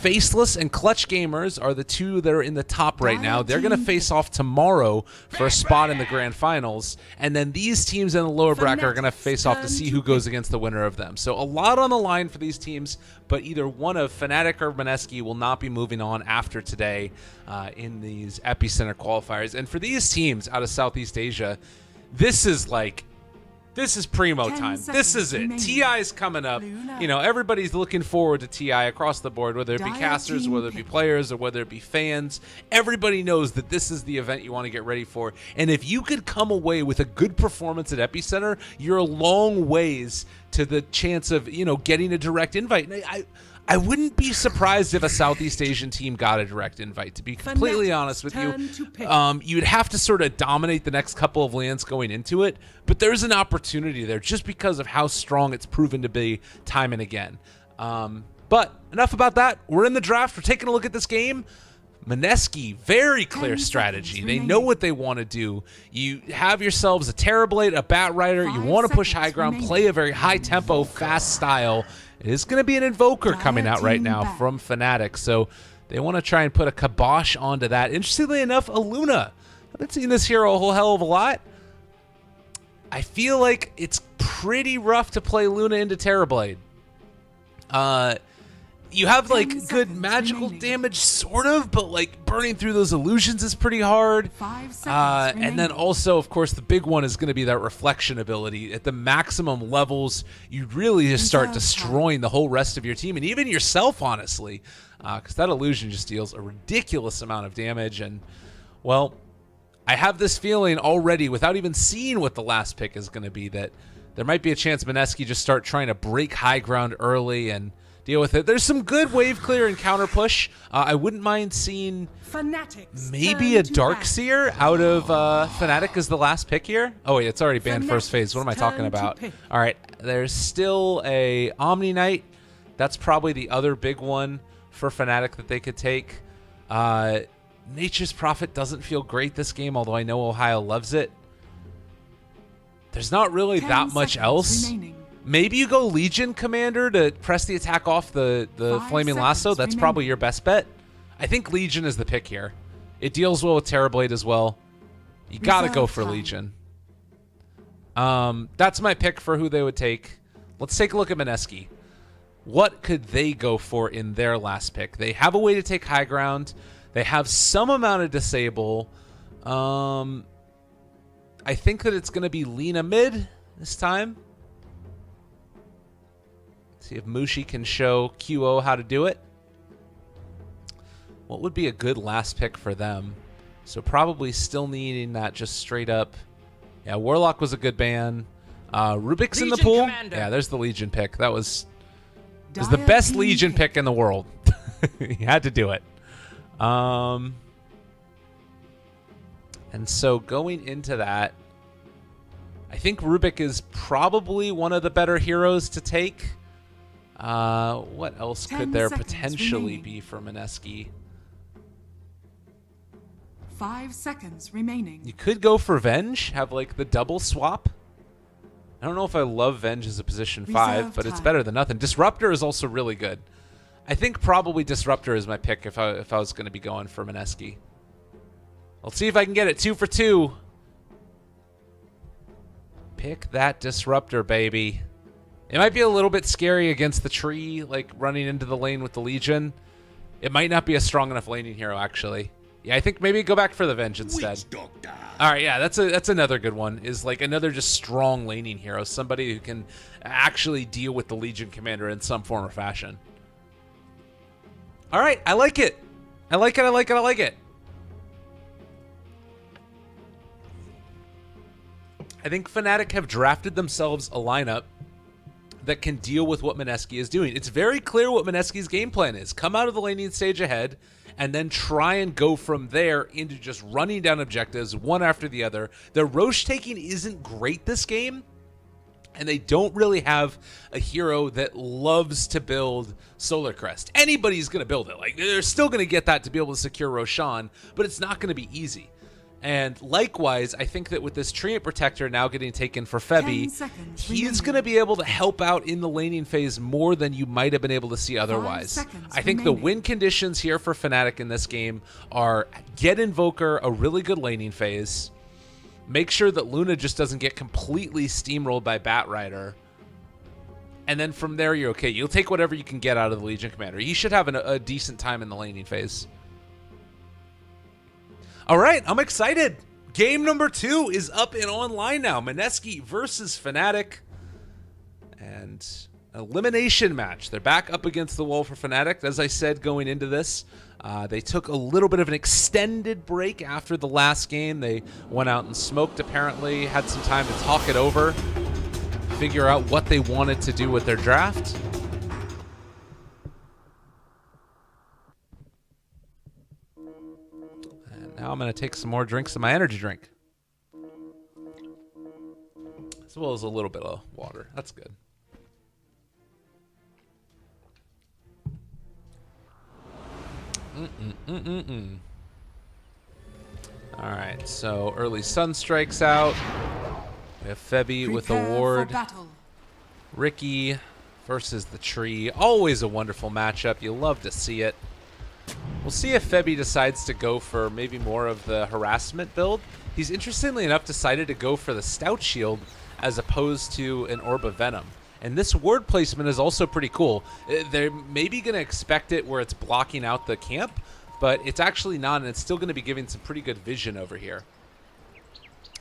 Faceless and Clutch Gamers are the two that are in the top right now. They're going to face off tomorrow for a spot in the grand finals. And then these teams in the lower bracket are going to face off to see who goes against the winner of them. So a lot on the line for these teams, but either one of Fnatic or Mineski will not be moving on after today in these Epicenter qualifiers. And for these teams out of Southeast Asia, this is primo time. This is it. TI is coming up. You know, everybody's looking forward to TI across the board, whether it be casters, whether it be players, or whether it be fans. Everybody knows that this is the event you want to get ready for. And if you could come away with a good performance at Epicenter, you're a long ways to the chance of, you know, getting a direct invite. And I wouldn't be surprised if a Southeast Asian team got a direct invite, to be completely honest with you. You'd have to sort of dominate the next couple of lands going into it, but there's an opportunity there just because of how strong it's proven to be time and again. But enough about that. We're in the draft. We're taking a look at this game. Mineski, very clear strategy. They know what they want to do. You have yourselves a Terrorblade, a Bat Rider. You want to push high ground, play a very high tempo, fast style. It is going to be an Invoker coming out right now from Fnatic, so they want to try and put a kibosh onto that. Interestingly enough, a Luna. I've been seeing this hero a whole hell of a lot. I feel like it's pretty rough to play Luna into Terrorblade. You have like good magical damage, sort of, but like burning through those illusions is pretty hard. And then also, of course, the big one is going to be that reflection ability. At the maximum levels, you really just start destroying the whole rest of your team and even yourself, honestly, because that illusion just deals a ridiculous amount of damage. And, well, I have this feeling already, without even seeing what the last pick is going to be, that there might be a chance Mineski just start trying to break high ground early and deal with it. There's some good wave clear and counter push. I wouldn't mind seeing maybe a Darkseer out of Fnatic as the last pick here. Oh wait, it's already banned first phase. What am I talking about? All right, there's still a Omni Knight. That's probably the other big one for Fnatic that they could take. Nature's Prophet doesn't feel great this game, although I know Ohio loves it. There's not really that much else. Maybe you go Legion Commander to press the attack off the Flaming Lasso. That's probably your best bet. I think Legion is the pick here. It deals well with Terrorblade as well. You got to go for Legion. That's my pick for who they would take. Let's take a look at Mineski. What could they go for in their last pick? They have a way to take high ground. They have some amount of disable. I think that it's going to be Lina mid this time. See if Mushi can show QO how to do it. What would be a good last pick for them? So probably still needing that just straight up. Yeah, Warlock was a good ban. Rubik's in the pool. Commander. Yeah, there's the Legion pick. That was the best Legion pick in the world. You had to do it. And so going into that, I think Rubik is probably one of the better heroes to take. What else could there potentially be for Mineski? 5 seconds remaining. You could go for Venge, have like the double swap. I don't know if I love Venge as a position 5, but it's better than nothing. Disruptor is also really good. I think probably Disruptor is my pick if I was going to be going for Mineski. Let's see if I can get it 2 for 2. Pick that Disruptor, baby. It might be a little bit scary against the tree, like running into the lane with the Legion. It might not be a strong enough laning hero, actually. Yeah, I think maybe go back for the Venge instead. All right, yeah, that's another good one. Is like another just strong laning hero, somebody who can actually deal with the Legion Commander in some form or fashion. All right, I like it. I like it. I like it. I like it. I think Fnatic have drafted themselves a lineup that can deal with what Mineski is doing. It's very clear what Mineski's game plan is. Come out of the laning stage ahead, and then try and go from there into just running down objectives one after the other. The Roche taking isn't great this game, and they don't really have a hero that loves to build Solar Crest. Anybody's going to build it. Like, they're still going to get that to be able to secure Roshan, but it's not going to be easy. And likewise, I think that with this Treant Protector now getting taken for Febby, 10 seconds he's going to be able to help out in the laning phase more than you might have been able to see otherwise. 5 seconds I think the remaining. win conditions here for Fnatic in this game are get Invoker a really good laning phase, make sure that Luna just doesn't get completely steamrolled by Batrider, and then from there you're okay. You'll take whatever you can get out of the Legion Commander. He should have a decent time in the laning phase. All right, I'm excited. Game number 2 is up and online now. Mineski versus Fnatic. And elimination match. They're back up against the wall for Fnatic. As I said going into this, they took a little bit of an extended break after the last game. They went out and smoked, apparently, had some time to talk it over, figure out what they wanted to do with their draft. Now I'm going to take some more drinks of my energy drink. As well as a little bit of water. That's good. Alright, so early sun strikes out. We have Febby with a Prepare ward. for battle. Ricky versus the tree. Always a wonderful matchup. You love to see it. We'll see if Febby decides to go for maybe more of the harassment build. He's interestingly enough decided to go for the Stout Shield as opposed to an Orb of Venom. And this ward placement is also pretty cool. They're maybe going to expect it where it's blocking out the camp, but it's actually not, and it's still going to be giving some pretty good vision over here.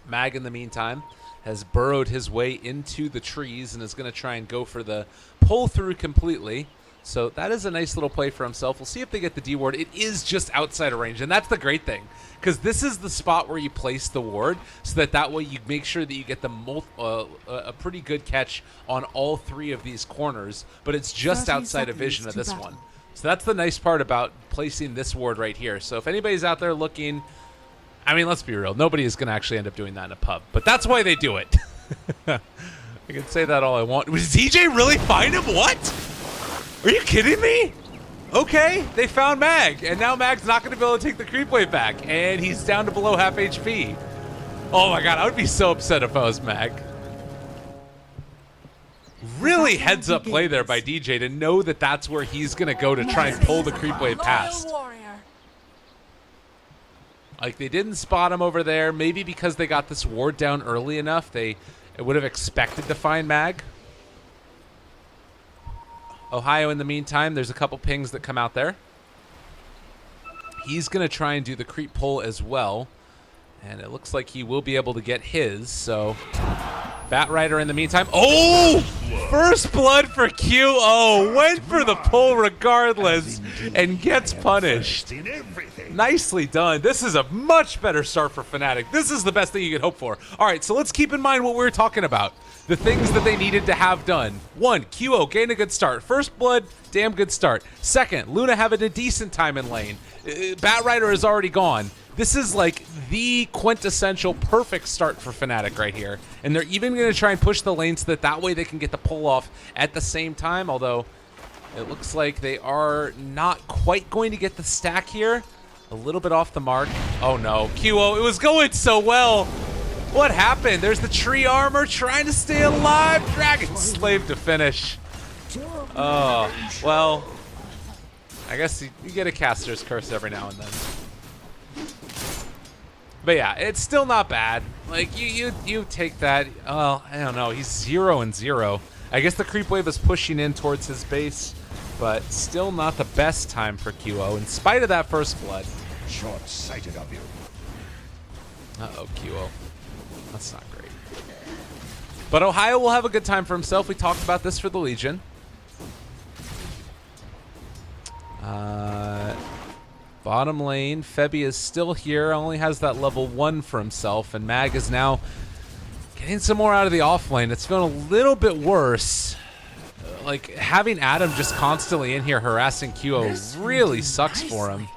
Mag, in the meantime, has burrowed his way into the trees and is going to try and go for the pull through completely. So that is a nice little play for himself. We'll see if they get the D ward. It is just outside of range, and that's the great thing, because this is the spot where you place the ward, so that way you make sure that you get the a pretty good catch on all 3 of these corners, but it's just outside of vision of this one. So that's the nice part about placing this ward right here. So if anybody's out there looking, I mean, let's be real, nobody is going to actually end up doing that in a pub, but that's why they do it. I can say that all I want. Was DJ really find him? What? Are you kidding me? Okay, they found Mag, and now Mag's not going to be able to take the creep wave back, and he's down to below half HP. Oh my god, I would be so upset if I was Mag. Really heads up play there by DJ to know that that's where he's going to go to try and pull the creep wave past. Like, they didn't spot him over there, maybe because they got this ward down early enough, they would have expected to find Mag. Ohio, in the meantime, there's a couple pings that come out there. He's going to try and do the creep pull as well. And it looks like he will be able to get his. So, Batrider in the meantime. Oh! First blood for QO. Went for the pull regardless and gets punished. Nicely done. This is a much better start for Fnatic. This is the best thing you could hope for. All right, so let's keep in mind what we were talking about. The things that they needed to have done. 1, QO gain a good start. First blood, damn good start. Second, Luna having a decent time in lane. Batrider is already gone. This is like the quintessential perfect start for Fnatic right here. And they're even going to try and push the lane so that way they can get the pull off at the same time, although it looks like they are not quite going to get the stack here. A little bit off the mark. Oh no, QO, it was going so well. What happened? There's the tree armor trying to stay alive. Dragon Slave to finish. Oh, well, I guess you get a caster's curse every now and then. But yeah, it's still not bad. Like, you take that. Well, I don't know. He's 0-0. I guess the creep wave is pushing in towards his base, but still not the best time for QO, in spite of that first blood. Short-sighted of you. Uh-oh, QO. That's not great. But Ohio will have a good time for himself. We talked about this for the Legion. Bottom lane, Febby is still here, only has that level 1 for himself, and Mag is now getting some more out of the off lane. It's feeling a little bit worse. Like, having Adam just constantly in here harassing QO really sucks for him.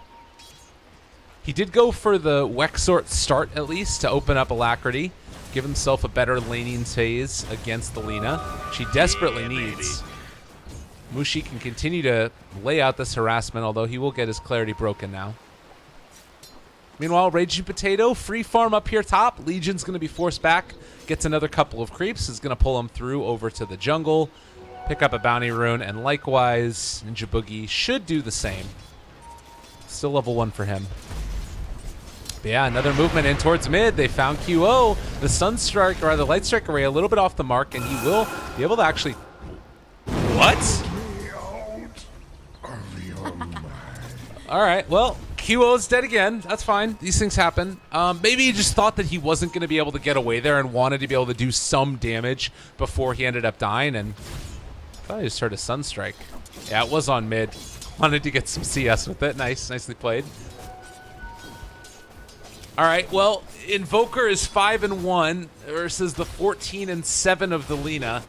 He did go for the Wexort start, at least, to open up Alacrity, give himself a better laning phase against the Lina, which he desperately needs. Mushi can continue to lay out this harassment, although he will get his clarity broken now. Meanwhile, Raging Potato, free farm up here top. Legion's going to be forced back. Gets another couple of creeps. Is going to pull him through over to the jungle. Pick up a bounty rune, and likewise, Ninja Boogie should do the same. Still level 1 for him. But yeah, another movement in towards mid. They found QO. The Sunstrike, or the Light Strike Array, a little bit off the mark, and he will be able to actually... What? All right, well, QO's dead again. That's fine. These things happen. Maybe he just thought that he wasn't going to be able to get away there and wanted to be able to do some damage before he ended up dying, and I thought I just heard a Sunstrike. Yeah, it was on mid. Wanted to get some CS with it. Nice. Nicely played. All right, well, Invoker is 5-1 versus the 14-7 of the Lina.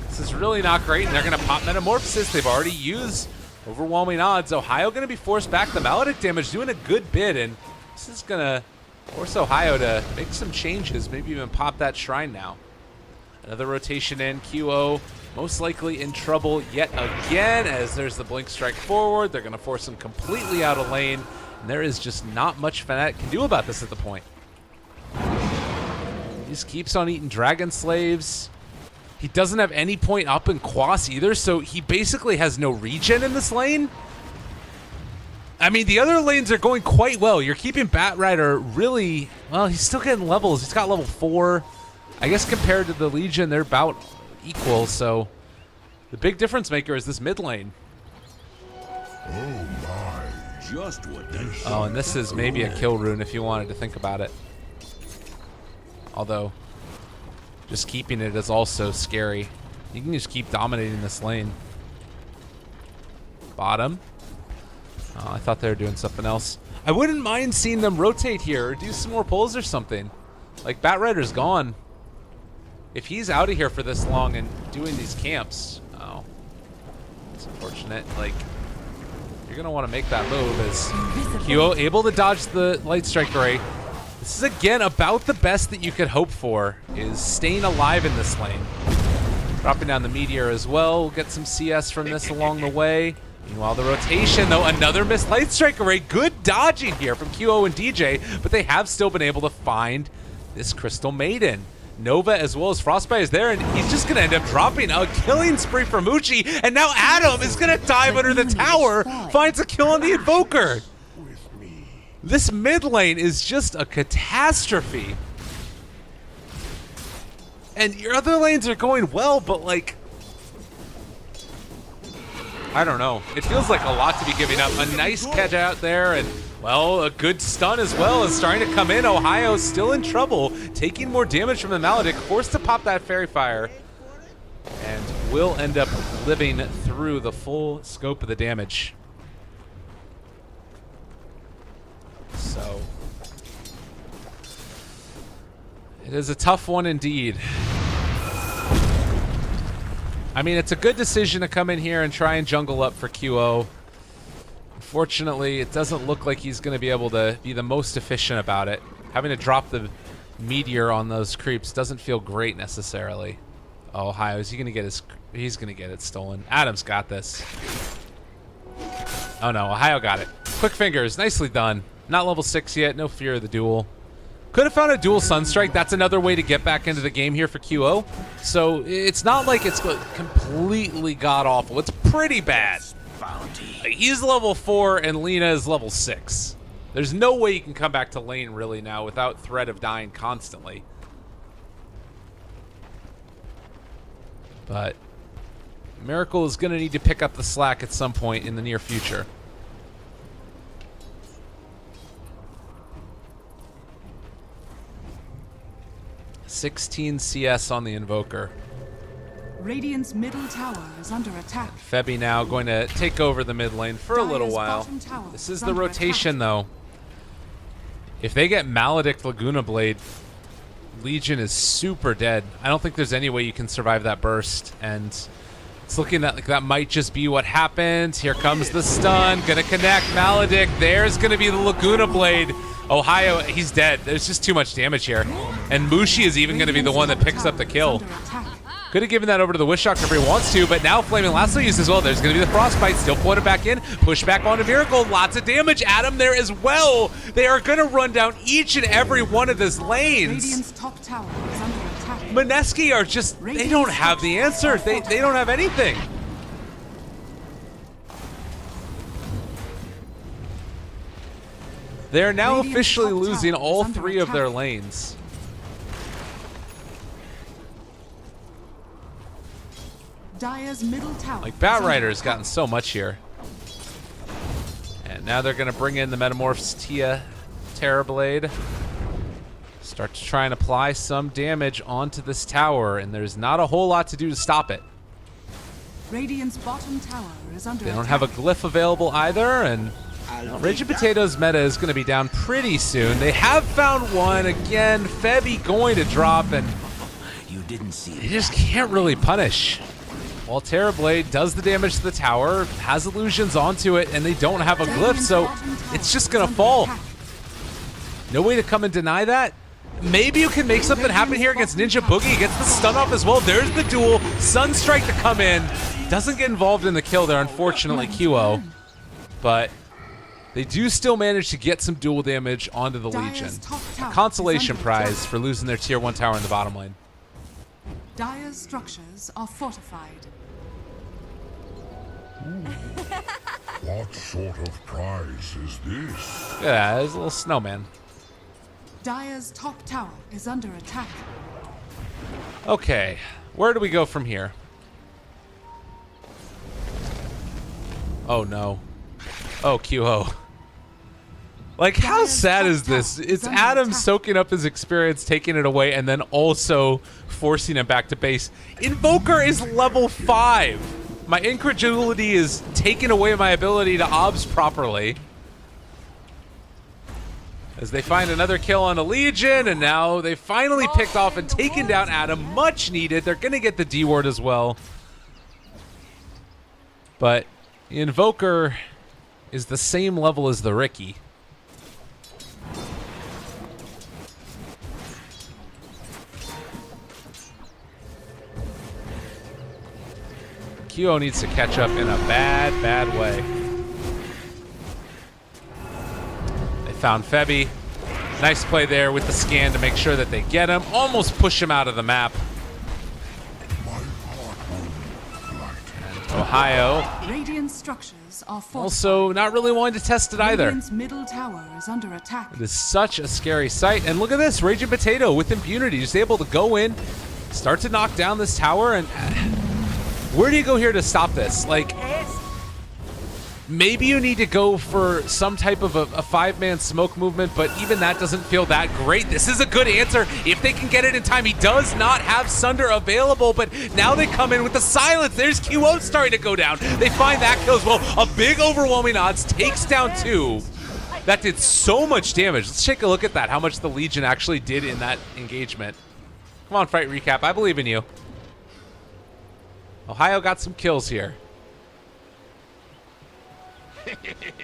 This is really not great, and they're going to pop Metamorphosis. They've already used overwhelming odds. Ohio going to be forced back. The Maledict damage doing a good bit, and this is going to force Ohio to make some changes, maybe even pop that Shrine now. Another rotation in. QO most likely in trouble yet again as there's the Blink Strike forward. They're going to force him completely out of lane, and there is just not much Fnatic can do about this at the point. He just keeps on eating Dragon Slaves. He doesn't have any point up in Quas either, so he basically has no regen in this lane. I mean, the other lanes are going quite well. You're keeping Batrider really... Well, he's still getting levels. He's got level 4. I guess compared to the Legion, they're about equal, so... The big difference maker is this mid lane. Oh my, just what they Oh, and this is maybe a kill rune if you wanted to think about it. Although... just keeping it is also scary. You can just keep dominating this lane. Bottom. Oh, I thought they were doing something else. I wouldn't mind seeing them rotate here or do some more pulls or something. Like, Batrider's gone. If he's out of here for this long and doing these camps, oh, it's unfortunate. Like, you're going to want to make that move as QO able to dodge the Light Strike Array. This is, again, about the best that you could hope for, is staying alive in this lane. Dropping down the Meteor as well. We'll get some CS from this along the way. Meanwhile, the rotation, though, another missed Light Strike Array. Good dodging here from QO and DJ, but they have still been able to find this Crystal Maiden. Nova as well as Frostbite is there, and he's just going to end up dropping a killing spree for Muchi, and now Adam is going to dive under the tower, finds a kill on the Invoker. This mid lane is just a catastrophe. And your other lanes are going well, but like, I don't know. It feels like a lot to be giving up. A nice catch out there, and well, a good stun as well is starting to come in. Ohio still in trouble, taking more damage from the Maledict, forced to pop that Fairy Fire, and will end up living through the full scope of the damage. So, it is a tough one indeed. I mean, it's a good decision to come in here and try and jungle up for QO. Unfortunately, it doesn't look like he's going to be able to be the most efficient about it. Having to drop the Meteor on those creeps doesn't feel great necessarily. Oh, Ohio, is he going to get his... He's going to get it stolen. Adam's got this. Oh no, Ohio got it. Quick fingers, nicely done. Not level 6 yet, no fear of the duel. Could have found a dual Sunstrike. That's another way to get back into the game here for QO. So it's not like it's completely god-awful. It's pretty bad. He's level 4 and Lina is level 6. There's no way you can come back to lane really now without threat of dying constantly. But Miracle is going to need to pick up the slack at some point in the near future. $16 CS on the Invoker. Radiant's middle tower is under attack. Febby now going to take over the mid lane for a little while. This is the rotation, though. If they get Maledict Laguna Blade, Legion is super dead. I don't think there's any way you can survive that burst, and it's looking like that might just be what happens. Here comes the stun, gonna connect Maledict. There's gonna be the Laguna Blade. Ohio, he's dead. There's just too much damage here. And Mushi is even gonna be the one that picks up the kill. Could have given that over to the Wish Doctor if he wants to, but now Flaming Lasso used as well. There's going to be the Frostbite, still floated back in. Push back onto Miracle, lots of damage. Adam there as well. They are going to run down each and every one of those lanes. Radiant's top tower is under attack. Mineski are just, they don't have the answer. They don't have anything. They're now officially losing all 3 of their lanes. Dire's middle tower. Like, Batrider's gotten so much here. And now they're going to bring in the Metamorphs Tia Terrorblade. Start to try and apply some damage onto this tower, and there's not a whole lot to do to stop it. Radiant's bottom tower is under They don't attack. have a glyph available either, and Raging Potato's meta is going to be down pretty soon. They have found one. Again, Febby going to drop, and You didn't see they just can't really punish. While Terrorblade does the damage to the tower, has illusions onto it, and they don't have a glyph, so it's just going to fall. No way to come and deny that. Maybe you can make something happen here against Ninja Boogie. Gets the stun off as well. There's the duel. Sunstrike to come in. Doesn't get involved in the kill there, unfortunately, QO. But they do still manage to get some duel damage onto the Legion. A consolation prize for losing their tier 1 tower in the bottom lane. Dire's structures are fortified. What sort of prize is this? Yeah, there's a little snowman. Dire's top tower is under attack. Okay, where do we go from here? Oh no. Oh, QO. Like, how sad is this? It's Adam soaking up his experience, taking it away, and then also forcing him back to base. Invoker is level 5. My incredulity is taking away my ability to obs properly. As they find another kill on a Legion, and now they finally picked off and taken down Adam. Much needed. They're going to get the D ward as well. But the Invoker is the same level as the Riki. QO needs to catch up in a bad, bad way. They found Febby. Nice play there with the scan to make sure that they get him. Almost push him out of the map. And Ohio Radiant structures are fortified. also not really wanting to test it either. Radiant's middle tower is under attack. It is such a scary sight. And look at this, Raging Potato with impunity, just able to go in, start to knock down this tower, and where do you go here to stop this? Like, maybe you need to go for some type of a 5-man smoke movement, but even that doesn't feel that great. This is a good answer if they can get it in time. He does not have Sunder available, but now they come in with the silence. There's QO starting to go down. They find that kill as well. A big overwhelming odds, takes down 2. That did so much damage. Let's take a look at that, how much the Legion actually did in that engagement. Come on, Fight Recap, I believe in you. Ohio got some kills here.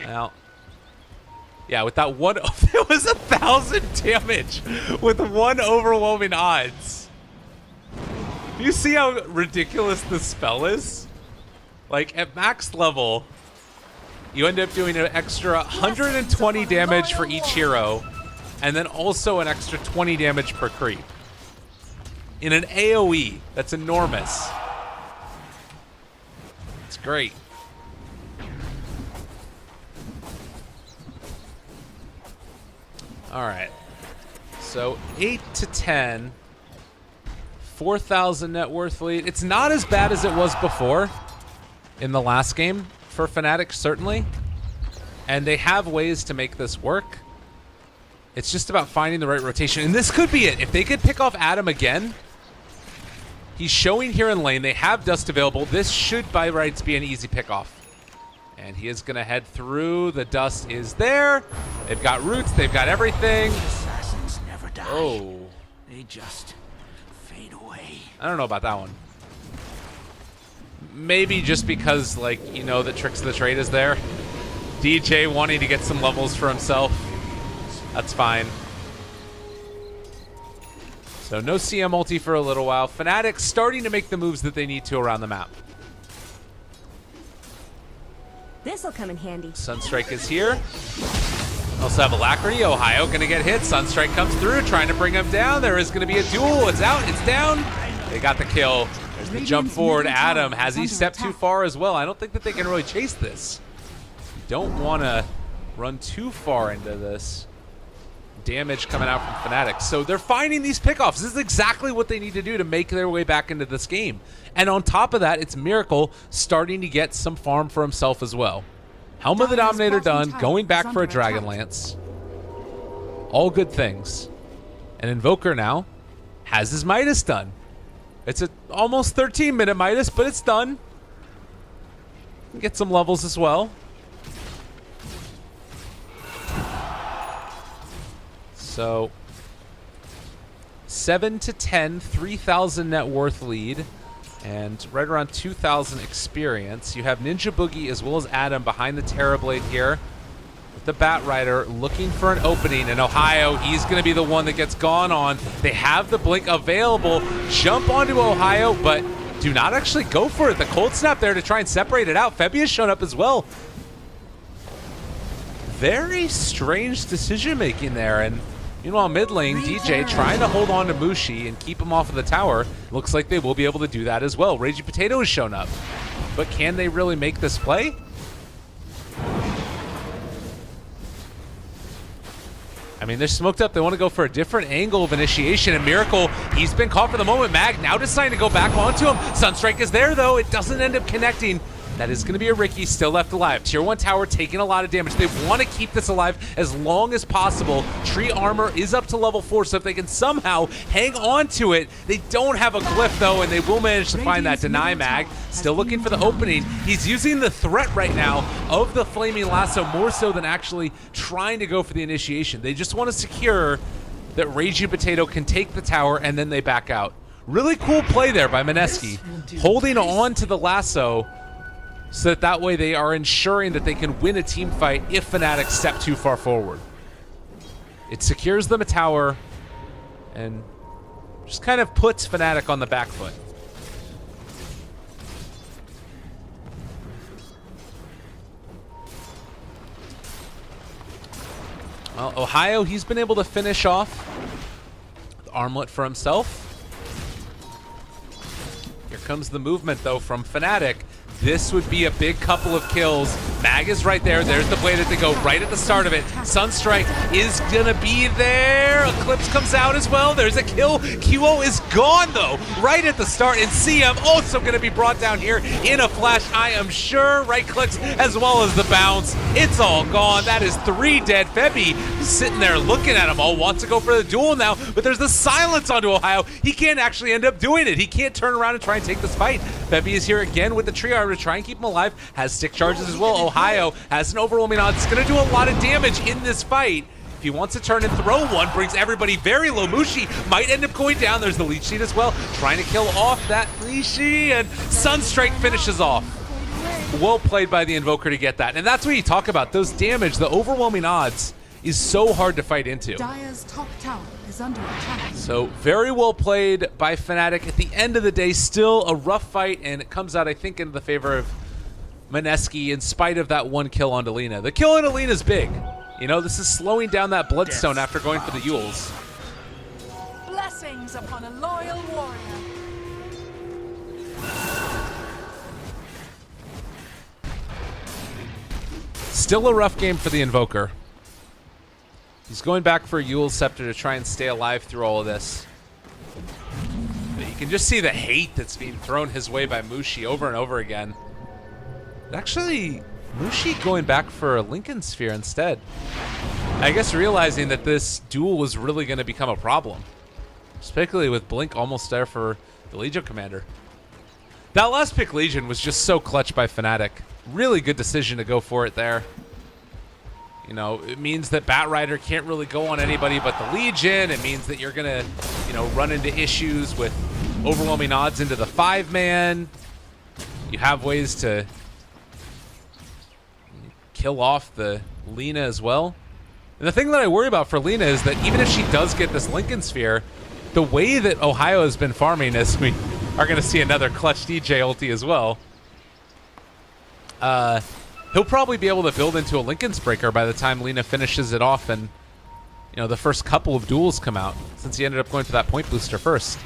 Well, yeah, with that one, there was 1,000 damage with 1 overwhelming odds. You see how ridiculous this spell is? Like, at max level, you end up doing an extra 120 damage for each hero, and then also an extra 20 damage per creep. In an AoE, that's enormous. It's great. All right. So 8 to 10. 4,000 net worth lead. It's not as bad as it was before in the last game for Fnatic, certainly. And they have ways to make this work. It's just about finding the right rotation. And this could be it. If they could pick off Adam again, he's showing here in lane. They have Dust available. This should, by rights, be an easy pickoff. And he is going to head through. The Dust is there. They've got roots. They've got everything. Assassins never die. Oh. They just fade away. I don't know about that one. Maybe just because, like, you know, the Tricks of the Trade is there. DJ wanting to get some levels for himself. That's fine. So no CM ulti for a little while. Fnatic starting to make the moves that they need to around the map. This'll come in handy. Sunstrike is here. Also have Alacrity. Ohio going to get hit. Sunstrike comes through, trying to bring him down. There is going to be a duel. It's out. It's down. They got the kill. There's the jump forward. Adam, has he stepped too far as well? I don't think that they can really chase this. You don't want to run too far into this. Damage coming out from Fnatic. So they're finding these pickoffs. This is exactly what they need to do to make their way back into this game. And on top of that, it's Miracle starting to get some farm for himself as well. Helm of the Dominator done, going back for a Dragonlance. All good things. And Invoker now has his Midas done. It's a almost 13-minute Midas, but it's done. Get some levels as well. So 7 to 10, 3,000 net worth lead, and right around 2,000 experience. You have Ninja Boogie as well as Adam behind the Terrorblade here with the Bat Rider looking for an opening. And Ohio, he's going to be the one that gets gone on. They have the blink available. Jump onto Ohio, but do not actually go for it. The cold snap there to try and separate it out. Febby has shown up as well. Very strange decision making there. And meanwhile, mid lane, DJ trying to hold on to Mushi and keep him off of the tower. Looks like they will be able to do that as well. Raging Potato has shown up. But can they really make this play? I mean, they're smoked up. They want to go for a different angle of initiation. And Miracle, he's been caught for the moment. Mag now deciding to go back onto him. Sunstrike is there, though. It doesn't end up connecting. That is going to be a Riki still left alive. Tier 1 tower taking a lot of damage. They want to keep this alive as long as possible. Tree armor is up to level 4, so if they can somehow hang on to it, they don't have a glyph though, and they will manage to find that. Deny Mag, still looking for the opening. He's using the threat right now of the Flaming Lasso more so than actually trying to go for the initiation. They just want to secure that Raging Potato can take the tower and then they back out. Really cool play there by Mineski, holding on to the lasso so that way they are ensuring that they can win a team fight if Fnatic step too far forward. It secures them a tower and just kind of puts Fnatic on the back foot. Well, Ohio, he's been able to finish off the armlet for himself. Here comes the movement though from Fnatic. This would be a big couple of kills. Mag is right there. There's the blade that they go right at the start of it. Sunstrike is gonna be there. Eclipse comes out as well. There's a kill. QO is gone though, right at the start. And CM also gonna be brought down here in a flash, I am sure. Right clicks as well as the bounce. It's all gone. That is 3 dead. Febby sitting there looking at him all, wants to go for the duel now, but there's the silence onto Ohio. He can't actually end up doing it. He can't turn around and try and take this fight. Febby is here again with the Triarch to try and keep him alive. Has stick charges as well. Ohio has an overwhelming odds. It's going to do a lot of damage in this fight. If he wants to turn and throw one, brings everybody very low. Mushi might end up going down. There's the leech seed as well. Trying to kill off that Leashy, and Sunstrike finishes off. Well played by the Invoker to get that. And that's what you talk about. Those damage, the overwhelming odds is so hard to fight into. Dire's top tower is under attack. So very well played by Fnatic. At the end of the day, still a rough fight, and it comes out, I think, in the favor of Mineski in spite of that one kill on Delina. The kill on Delina is big. You know, this is slowing down that Bloodstone after going for the Yules. Blessings upon a loyal warrior. Still a rough game for the Invoker. He's going back for a Yule's Scepter to try and stay alive through all of this. But you can just see the hate that's being thrown his way by Mushi over and over again. Actually, Mushi going back for a Lincoln Sphere instead. I guess realizing that this duel was really going to become a problem. Particularly with Blink almost there for the Legion Commander. That last pick Legion was just so clutch by Fnatic. Really good decision to go for it there. You know, it means that Bat Rider can't really go on anybody but the Legion. It means that you're going to, you know, run into issues with overwhelming odds into the 5-man. You have ways to kill off the Lina as well. And the thing that I worry about for Lina is that even if she does get this Lincoln Sphere, the way that Ohio has been farming, as we are going to see another clutch DJ ulti as well, he'll probably be able to build into a Lincoln's Breaker by the time Lina finishes it off and, you know, the first couple of duels come out, since he ended up going for that point booster first.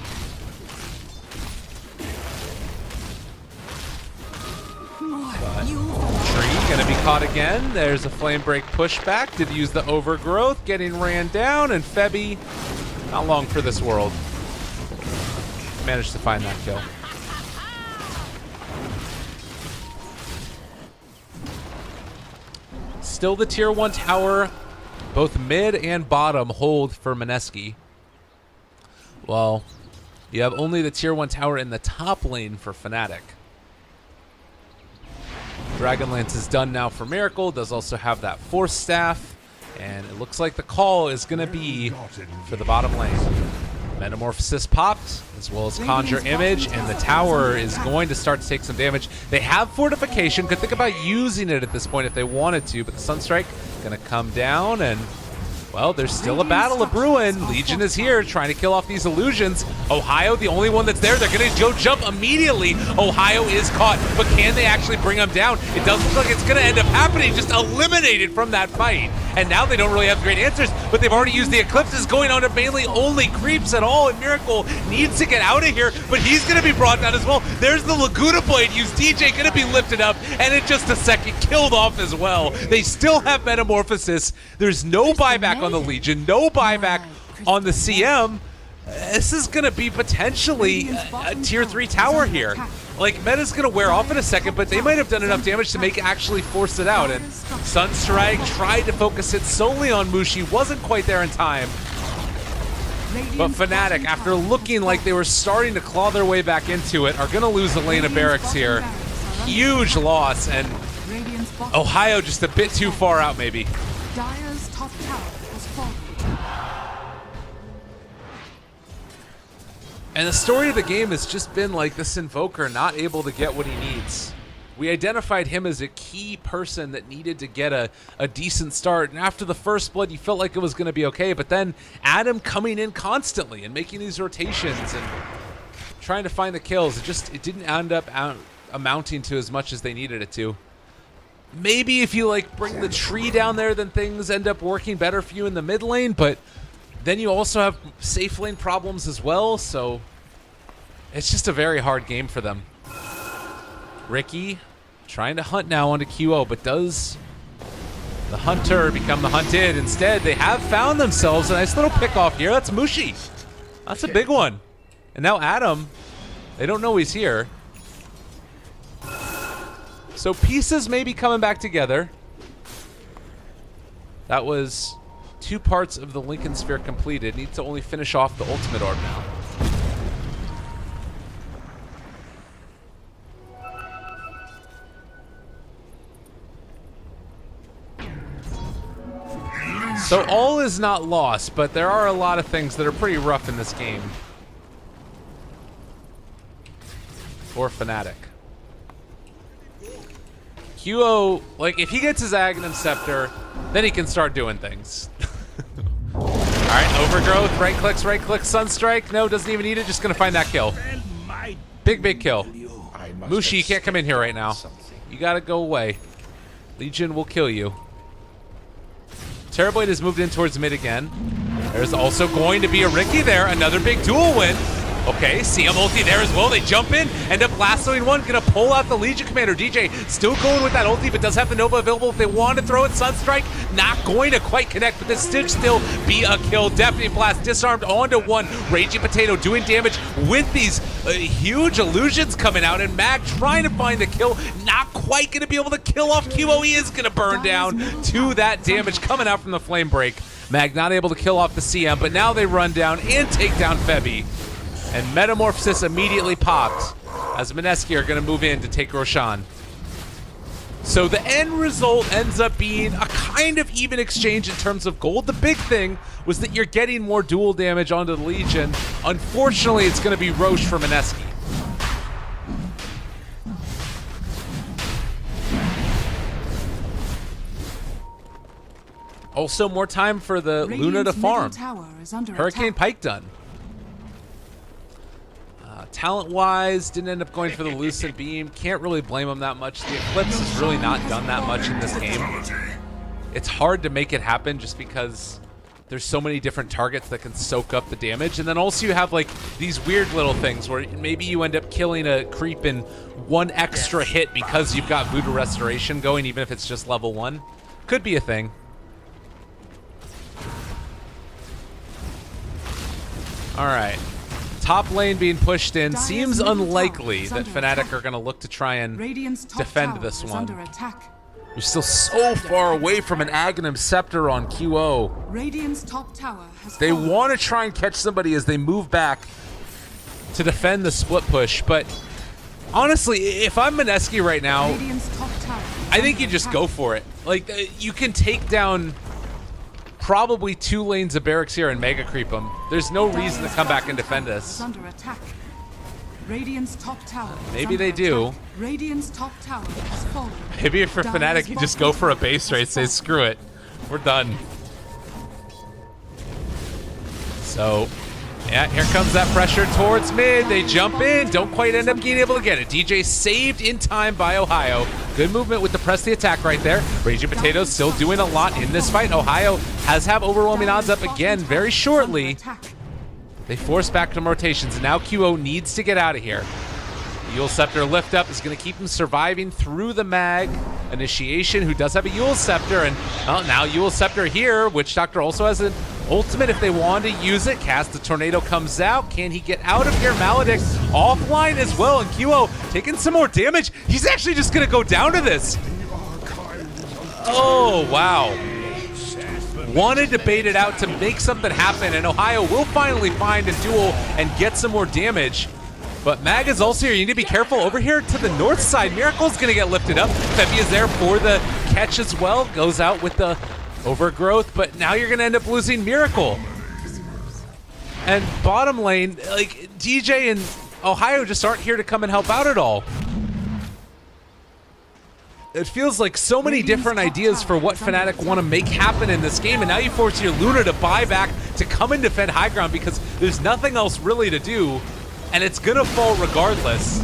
Tree gonna be caught again. There's a flame break pushback. Did use the overgrowth, getting ran down, and Febby, not long for this world. Managed to find that kill. Still the tier 1 tower, both mid and bottom hold for Mineski. Well, you have only the tier 1 tower in the top lane for Fnatic. Dragonlance is done now for Miracle, does also have that Force Staff, and it looks like the call is going to be for the bottom lane. Metamorphosis popped, as well as Conjure Image, and the tower is going to start to take some damage. They have Fortification, could think about using it at this point if they wanted to, but the Sunstrike going to come down, and well, there's still a battle of brewing. Legion is here trying to kill off these illusions. Ohio, the only one that's there. They're going to go jump immediately. Ohio is caught, but can they actually bring him down? It does look like it's going to end up happening. Just eliminated from that fight. And now they don't really have great answers, but they've already used the Eclipses going on to mainly only creeps at all, and Miracle needs to get out of here, but he's going to be brought down as well. There's the Laguna Blade used. DJ going to be lifted up, and in just a second, killed off as well. They still have Metamorphosis. There's no buyback on the Legion, no buyback on the CM. This is going to be potentially a tier 3 tower here. Like, meta's going to wear off in a second, but they might have done enough damage to make it actually force it out. And Sunstrike tried to focus it solely on Mushi, wasn't quite there in time. But Fnatic, after looking like they were starting to claw their way back into it, are going to lose the lane of barracks here. Huge loss, and Ohio just a bit too far out, maybe. Dire's top tower has fallen. And the story of the game has just been like this Invoker not able to get what he needs. We identified him as a key person that needed to get a decent start, and after the first blood you felt like it was going to be okay, but then Adam coming in constantly and making these rotations and trying to find the kills, it didn't end up amounting to as much as they needed it to. Maybe if you like bring the tree down there, then things end up working better for you in the mid lane, but then you also have safe lane problems as well, so it's just a very hard game for them. Ricky trying to hunt now onto QO, but does the hunter become the hunted? Instead, they have found themselves a nice little pick off here. That's Mushi. That's a big one. And now Adam, they don't know he's here. So pieces may be coming back together. That was 2 parts of the Lincoln Sphere completed. Needs to only finish off the ultimate orb now. So all is not lost, but there are a lot of things that are pretty rough in this game for Fnatic. QO, like, if he gets his Aghanim Scepter, then he can start doing things. Alright, Overgrowth, right click, Sunstrike. No, doesn't even need it, just gonna find that kill. Big kill. Mushi, you can't come in here right now. You gotta go away. Legion will kill you. Terrorblade has moved in towards mid again. There's also going to be a Ricky there, another big duel win. Okay, CM ulti there as well. They jump in, end up lassoing one, gonna pull out the Legion Commander. DJ still going with that ulti, but does have the Nova available if they want to throw it. Sunstrike not going to quite connect, but this should still be a kill. Deafening Blast disarmed onto one. Raging Potato doing damage with these huge illusions coming out, and Mag trying to find the kill. Not quite gonna be able to kill off QO. He is gonna burn down to that damage coming out from the Flame Break. Mag not able to kill off the CM, but now they run down and take down Febby. And Metamorphosis immediately popped as Mineski are going to move in to take Roshan. So the end result ends up being a kind of even exchange in terms of gold. The big thing was that you're getting more dual damage onto the Legion. Unfortunately, it's going to be Roche for Mineski. Also, more time for the Luna to farm. Hurricane Pike done. Talent-wise, didn't end up going for the Lucent Beam. Can't really blame him that much. The Eclipse has really not done that much in this game. It's hard to make it happen just because there's so many different targets that can soak up the damage. And then also you have like these weird little things where maybe you end up killing a creep in one extra hit because you've got Voodoo Restoration going, even if it's just level 1. Could be a thing. All right. Top lane being pushed in. Seems unlikely that Fnatic are going to look to try and defend this one. You're still so far away from an Aghanim Scepter on QO. Radiant's top tower has They fallen. want to try and catch somebody as they move back to defend the split push, but honestly, if I'm Mineski right now, Radiant's top tower is I think under you just attack. go for it. Like, you can take down probably 2 lanes of barracks here and mega creep them. There's no reason to come back and defend Is this. under attack. Radiant's top tower is Maybe under they do. attack. Radiant's top tower has fallen. Maybe if for Fnatic, you just go for a base race, say screw it, we're done. So, yeah, here comes that pressure towards mid. They jump in, don't quite end up being able to get it. DJ saved in time by Ohio. Good movement with the press the attack right there. Raging Potatoes still doing a lot in this fight. Ohio has have overwhelming odds up again very shortly. They force back some rotations, and now QO needs to get out of here. Yule Scepter lift up is going to keep him surviving through the mag. Initiation, who does have a Yule Scepter, and well, now Yule Scepter here. Witch Doctor also has an ultimate if they want to use it. Cast the Tornado comes out. Can he get out of here? Maledict offline as well, and QO taking some more damage. He's actually just going to go down to this. Oh, wow. Wanted to bait it out to make something happen, and Ohio will finally find a duel and get some more damage. But Mag is also here. You need to be careful. Over here to the north side, Miracle's going to get lifted up. Feppy is there for the catch as well. Goes out with the overgrowth, but now you're going to end up losing Miracle. And bottom lane, like, DJ and Ohio just aren't here to come and help out at all. It feels like so many different ideas for what Fnatic want to make happen in this game, and now you force your Luna to buy back to come and defend high ground because there's nothing else really to do, and it's gonna fall regardless.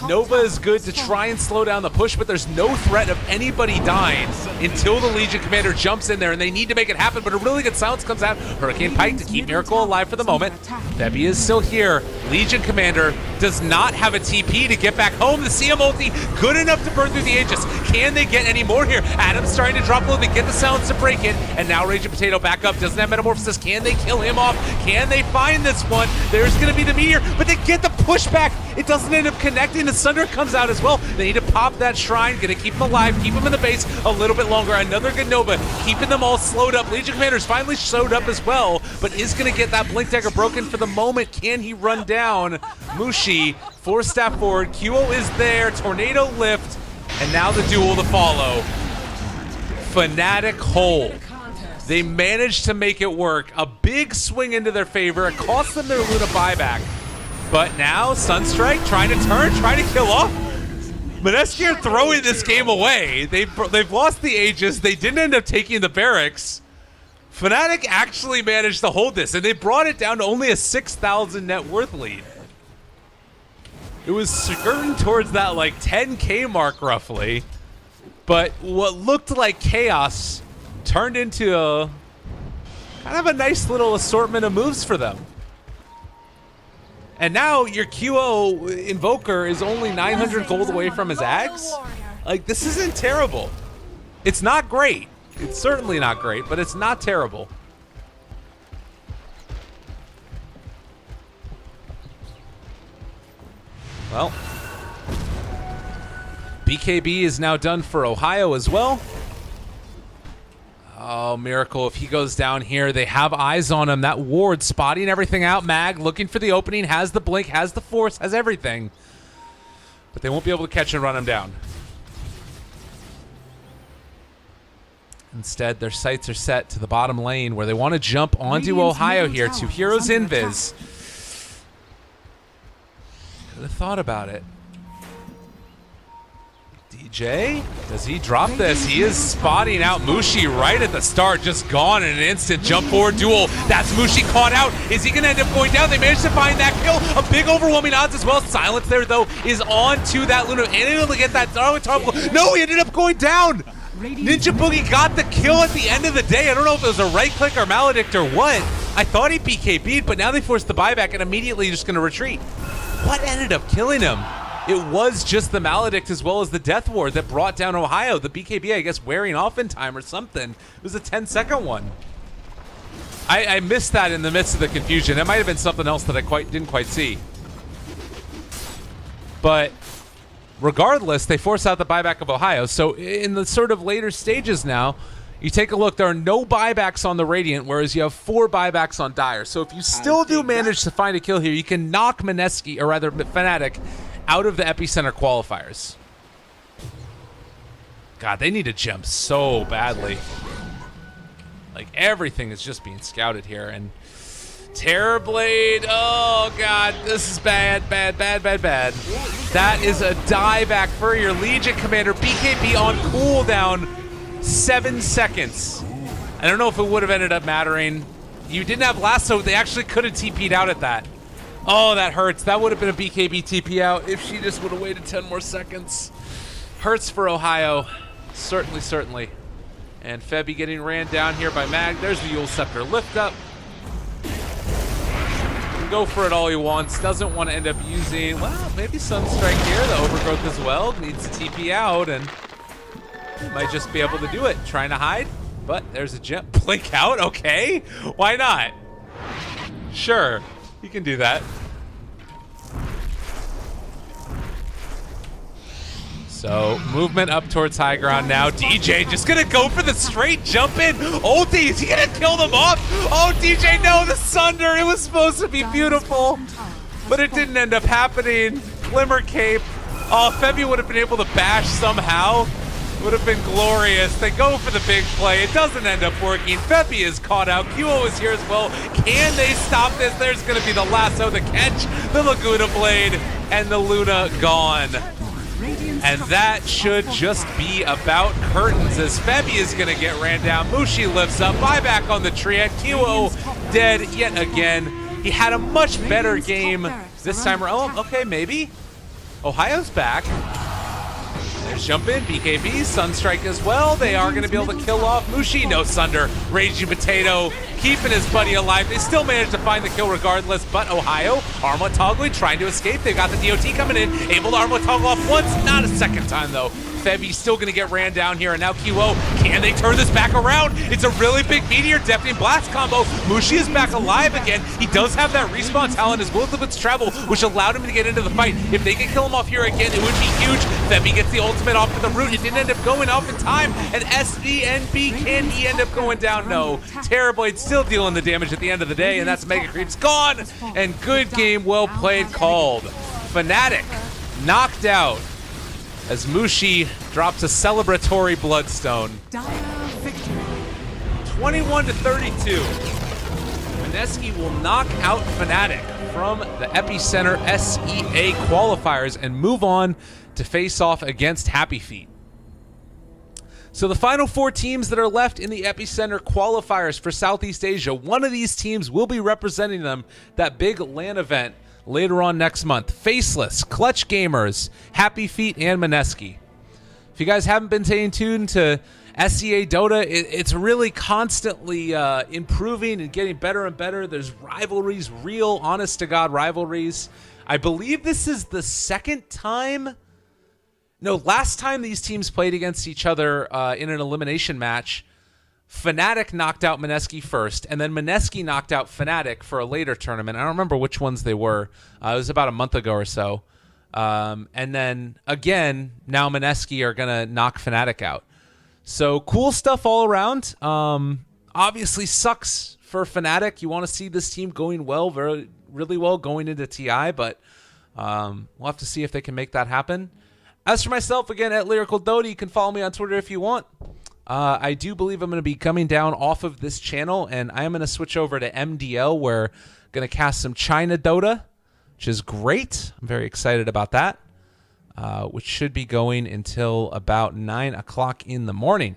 Nova is good to try and slow down the push, but there's no threat of anybody dying until the Legion Commander jumps in there, and they need to make it happen, but a really good silence comes out. Hurricane Pike to keep Miracle alive for the moment. Debbie is still here. Legion Commander does not have a TP to get back home. The CM ulti good enough to burn through the Aegis. Can they get any more here? Adam's trying to drop low. They get the silence to break it, and now Raging Potato back up. Doesn't have Metamorphosis. Can they kill him off? Can they find this one? There's going to be the Meteor, but they get the pushback. It doesn't end up connecting. The Sunder comes out as well. They need to pop that Shrine. Gonna keep him alive, keep him in the base a little bit longer. Another good Nova, keeping them all slowed up. Legion Commander's finally slowed up as well, but is gonna get that Blink Dagger broken for the moment. Can he run down Mushi? Force staff forward. QO is there. Tornado lift, and now the duel to follow. Fnatic hold. They managed to make it work. A big swing into their favor. It cost them their Luna buyback. But now, Sunstrike trying to turn, trying to kill off. Mineski are throwing this game away. They've lost the Aegis. They didn't end up taking the barracks. Fnatic actually managed to hold this, and they brought it down to only a 6,000 net worth lead. It was skirting towards that like 10K mark roughly, but what looked like chaos turned into a kind of a nice little assortment of moves for them. And now your QO Invoker is only 900 gold away from his Ags. Like, this isn't terrible. It's not great. It's certainly not great, but it's not terrible. Well, BKB is now done for Ohio as well. Oh, Miracle, if he goes down here, they have eyes on him. That ward spotting everything out. Mag looking for the opening, has the blink, has the force, has everything. But they won't be able to catch and run him down. Instead, their sights are set to the bottom lane where they want to jump onto Ohio here. 2 heroes invis. Could have thought about it. DJ, does he drop this? He is spotting out Mushi right at the start, just gone in an instant. Jump forward duel. That's Mushi caught out. Is he going to end up going down? They managed to find that kill. A big overwhelming odds as well. Silence there, though, is on to that Luna. And able to get that topical. No, he ended up going down. Ninja Boogie got the kill at the end of the day. I don't know if it was a right click or Maledict or what. I thought he BKB'd, but now they forced the buyback and immediately just going to retreat. What ended up killing him? It was just the Maledict as well as the Death Ward that brought down Ohio. The BKB, I guess, wearing off in time or something. It was a 10-second one. I missed that in the midst of the confusion. It might have been something else that I didn't quite see. But regardless, they force out the buyback of Ohio. So in the sort of later stages now, you take a look, there are no buybacks on the Radiant, whereas you have 4 buybacks on Dire. So if you still do manage to find a kill here, you can knock Mineski, or rather Fnatic, out of the Epicenter qualifiers. God, they need to jump so badly. Like, everything is just being scouted here. And Terrorblade, oh God, this is bad, bad, bad, bad, bad. That is a dieback for your Legion commander. BKB on cooldown, 7 seconds. I don't know if it would have ended up mattering. You didn't have lasso, they actually could have TP'd out at that. Oh, that hurts. That would have been a BKB TP out if she just would have waited 10 more seconds. Hurts for Ohio. Certainly, certainly. And Febby getting ran down here by Mag. There's the Yule Scepter lift up. Go for it all he wants. Doesn't want to end up using, well, maybe Sunstrike here. The Overgrowth as well. Needs to TP out and might just be able to do it. Trying to hide, but there's a gem. Blink out, okay. Why not? Sure. You can do that. So, movement up towards high ground now. DJ just gonna go for the straight jump in. Ulti, is he gonna kill them off? Oh, DJ, no, the Sunder. It was supposed to be beautiful, but it didn't end up happening. Glimmer Cape. Oh, Febby would have been able to bash somehow. Would have been glorious. They go for the big play. It doesn't end up working. Febby is caught out. QO is here as well. Can they stop this? There's going to be the lasso, the catch, the Laguna Blade, and the Luna gone. And that should just be about curtains as Febby is going to get ran down. Mushi lifts up. Buyback on the Triad. QO dead yet again. He had a much better game this time around. Oh, okay, maybe. Ohio's back. There's jump in, BKB, Sunstrike as well. They are going to be able to kill off Mushi. No Sunder, Raging Potato, keeping his buddy alive. They still managed to find the kill regardless, but Ohio, Armlet toggling, trying to escape. They've got the DOT coming in, able to Armlet toggle off once, not a second time though. Febby's still going to get ran down here, and now QO, can they turn this back around? It's a really big Meteor, Deafening Blast combo. Mushi is back alive again. He does have that respawn talent as well as its travel, which allowed him to get into the fight. If they can kill him off here again, it would be huge. Febby gets the ultimate off to the root. It didn't end up going off in time, and SVNB, can he end up going down? No. Terrorblade's still dealing the damage at the end of the day, and that's Mega Creep's gone. And good game, well played, called. Fnatic knocked out as Mushi drops a celebratory Bloodstone. 21-32. Mineski will knock out Fnatic from the Epicenter SEA qualifiers and move on to face off against HappyFeet. So the final 4 teams that are left in the Epicenter qualifiers for Southeast Asia, one of these teams will be representing them that big LAN event later on next month. Faceless, Clutch Gamers, HappyFeet, and Mineski. If you guys haven't been staying tuned to SEA Dota, it's really constantly improving and getting better and better. There's rivalries, real honest-to-God rivalries. I believe this is the second time... No, last time these teams played against each other in an elimination match, Fnatic knocked out Mineski first, and then Mineski knocked out Fnatic for a later tournament. I don't remember which ones they were. It was about a month ago or so. And then, again, now Mineski are going to knock Fnatic out. So, cool stuff all around. Obviously sucks for Fnatic. You want to see this team going well, really well going into TI, but we'll have to see if they can make that happen. As for myself, again, at Lyrical Dota, you can follow me on Twitter if you want. I do believe I'm going to be coming down off of this channel, and I am going to switch over to MDL, where I'm going to cast some China Dota, which is great. I'm very excited about that. which should be going until about 9 o'clock in the morning.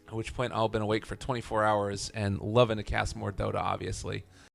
At which point I'll have been awake for 24 hours and loving to cast more Dota, obviously.